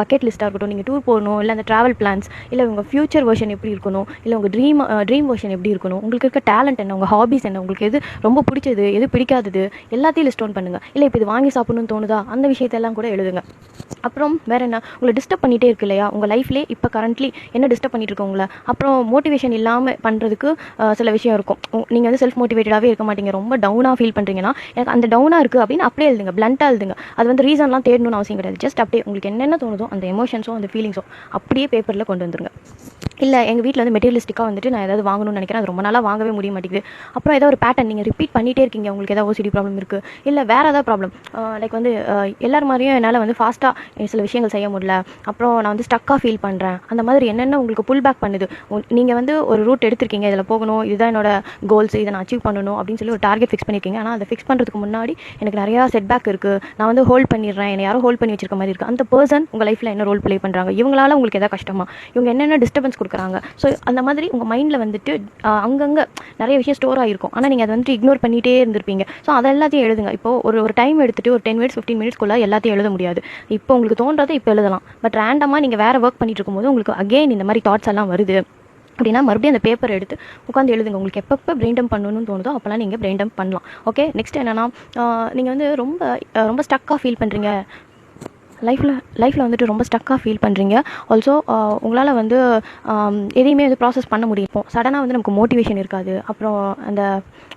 Bucket லிஸ்ட்டாக இருக்கட்டும், நீங்கள் tour போகணும், இல்லை அந்த ட்ராவல் பிளான்ஸ், இல்லை உங்கள் ஃப்யூச்சர் வெர்ஷன் எப்படி இருக்கணும், இல்லை உங்கள் ட்ரீம் வெர்ஷன் எப்படி இருக்கணும், உங்களுக்கு இருக்க டேலண்ட் என்ன, உங்கள் ஹாபிஸ் என்ன, உங்களுக்கு எது ரொம்ப பிடிச்சது, எது பிடிக்காதது எல்லாத்தையும் லிஸ்ட் டவுன் பண்ணுங்கள். இல்லை இப்போ இது வாங்கி சாப்பிடணும்னு தோணுதா, அந்த விஷயத்தெல்லாம் கூட எழுதுங்க. அப்புறம் வேறு என்ன, உங்களை டிஸ்டர்ப் பண்ணிகிட்டே இருக்கு இல்லையா, உங்கள் லைஃப்லேயே இப்போ கரண்ட்லி என்ன டிஸ்டர்ப் பண்ணிட்டு இருக்கு உங்களை, அப்புறம் மோட்டிவேஷன் இல்லாமல் பண்ணுறதுக்கு சில விஷயம் இருக்கும். நீங்கள் வந்து செல்ஃப் மோட்டிவேட்டடாகவே இருக்க மாட்டீங்க, ரொம்ப டவுனாக ஃபீல் பண்ணுறீங்கன்னா எனக்கு அந்த டவுனாக இருக்குது அப்படின்னு அப்படியே எழுதுங்க, பிளண்ட்டாக எழுதுங்க. அது வந்து ரீசன்லாம் தேடணும்னு அவசியம் கிடையாது. ஜஸ்ட் அப்படியே உங்களுக்கு என்னென்ன தோணுதோ அந்த எமோஷன்ஸோ அந்த ஃபீலிங்ஸோ அப்படியே பேப்பரில் கொண்டு வந்துருங்க. இல்லை எங்கள் வீட்டில் வந்து மெட்டீரியலிஸ்டிக்காக வந்துட்டு நான் ஏதாவது வாங்கணும்னு நினைக்கிறேன், அது ரொம்ப நாளாக வாங்கவே முடிய மாட்டேங்குது. அப்புறம் ஏதாவது ஒரு பேட்டர்ன் நீங்கள் ரிப்பீட் பண்ணிகிட்டே இருக்கீங்க, உங்களுக்கு ஏதாவது ஓசிடி ப்ராப்ளம் இருக்குது, இல்லை வேறு ஏதாவது ப்ராப்ளம், லைக் வந்து எல்லார் மாதிரியும் என்னால் வந்து ஃபாஸ்ட்டாக சில விஷயங்கள் செய்ய முடியல, அப்புறம் நான் வந்து ஸ்டக்காக ஃபீல் பண்ணுறேன், அந்த மாதிரி என்னென்ன உங்களுக்கு புல் பேக் பண்ணுது. நீங்கள் வந்து ஒரு ரூட் எடுத்திருக்கீங்க, இதில் போகணும், இதுதான் என்னோட கோல்ஸ், இதை நான் அச்சீவ் பண்ணணும் அப்படின்னு சொல்லி ஒரு டார்கெட் ஃபிக்ஸ் பண்ணியிருக்கீங்க. ஆனால் அதை ஃபிக்ஸ் பண்ணுறதுக்கு முன்னாடி எனக்கு நிறையா செட் பேக் இருக்குது, நான் வந்து ஹோல்ட் பண்ணிடுறேன், என்னை யாரும் ஹோல்ட் பண்ணி வச்சிருக்க மாதிரி இருக்குது. அந்த பர்சன் உங்கள் லைஃப்பில் என்ன ரோல் ப்ளே பண்ணுறாங்க, இவங்களால உங்களுக்கு எதாவது கஷ்டமா, இவங்க என்னென்ன டிஸ்டர்பன்ஸ் கொடுக்குறாங்க. ஸோ அந்த மாதிரி உங்கள் மைண்டில் வந்துட்டு அங்கங்கே நிறைய விஷயம் ஸ்டோர் ஆகிருக்கும். ஆனால் நீங்கள் அதை வந்துட்டு இக்னோர் பண்ணிகிட்டே இருந்திருப்பீங்க. ஸோ அதை எல்லாத்தையும் எழுதுங்க. இப்போது ஒரு டைம் எடுத்துகிட்டு ஒரு 10 minutes 15 minutesக்குள்ளே எல்லாத்தையும் எழுத முடியாது. இப்போ உங்களுக்கு தோன்றதை இப்போ எழுதலாம். பட் ரேண்டமாக நீங்கள் வேறு ஒர்க் பண்ணிட்டு இருக்கும்போது உங்களுக்கு அகெயின் இந்த மாதிரி தாட்ஸ் எல்லாம் வருது அப்படின்னா மறுபடியும் அந்த பேப்பர் எடுத்து உட்காந்து எழுதுங்க. உங்களுக்கு எப்பப்போ பிரெயின் டம்ப் பண்ணணும்னு தோணுதோ அப்போலாம் நீங்கள் பிரெயின் டம்ப் பண்ணலாம். ஓகே, நெக்ஸ்ட் என்னென்னா, நீங்கள் வந்து ரொம்ப ஸ்டக்காக ஃபீல் பண்ணுறீங்க, லைஃப்பில் வந்துட்டு ரொம்ப ஸ்டக்காக ஃபீல் பண்ணுறீங்க. ஆல்சோ உங்களால் வந்து எதையுமே வந்து ப்ராசஸ் பண்ண முடியும். சடனாக வந்து நமக்கு மோட்டிவேஷன் இருக்காது, அப்புறம் அந்த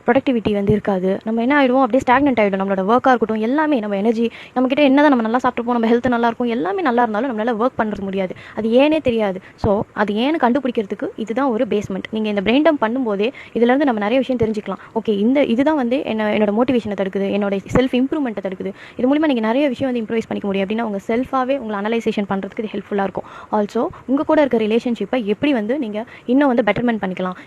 ப்ரொடக்டிவிட்டி வந்து இருக்காது. நம்ம என்ன ஆகிடுவோம், அப்படியே ஸ்டாக்னெண்ட் ஆகிடும். நம்மளோட ஒர்க்காக இருக்கட்டும், எல்லாமே நம்ம எனர்ஜி, நம்மக்கிட்ட என்ன தான் நம்ம நல்லா சாப்பிட்ருப்போம், நம்ம ஹெல்த் நல்லாயிருக்கும், எல்லாமே நல்லா இருந்தாலும் நம்மளால் ஒர்க் பண்ணுறது முடியாது. அது ஏனே தெரியாது. ஸோ அது ஏன்னு கண்டுபிடிக்கிறதுக்கு இதுதான் ஒரு பேஸ்மெண்ட். நீங்கள் இந்த பிரெயின் டம்ப் பண்ணும்போதே இதுலேருந்து நம்ம நிறைய விஷயம் தெரிஞ்சுக்கலாம். ஓகே, இதுதான் வந்து என்னோட மோட்டிவேஷனை தடுக்குது, என்னோட செல்ஃப் இம்ப்ரூவ்மெண்ட்டை தடுக்குது. இது மூலிமா நீங்கள் நிறைய விஷயம் வந்து இம்ப்ரூவைஸ் பண்ணிக்க முடியும். அப்படின்னா உங்கள் செல்ஃபாகவே உங்களை அனலைசேஷன் பண்ணுறதுக்கு இது ஹெல்ப்ஃபுல்லாக இருக்கும். ஆல்சோ உங்கள் கூட இருக்க ரிலேஷன்ஷிப்பை எப்படி வந்து நீங்கள் இன்னும் வந்து பெட்டர்மெண்ட் பண்ணிக்கலாம்.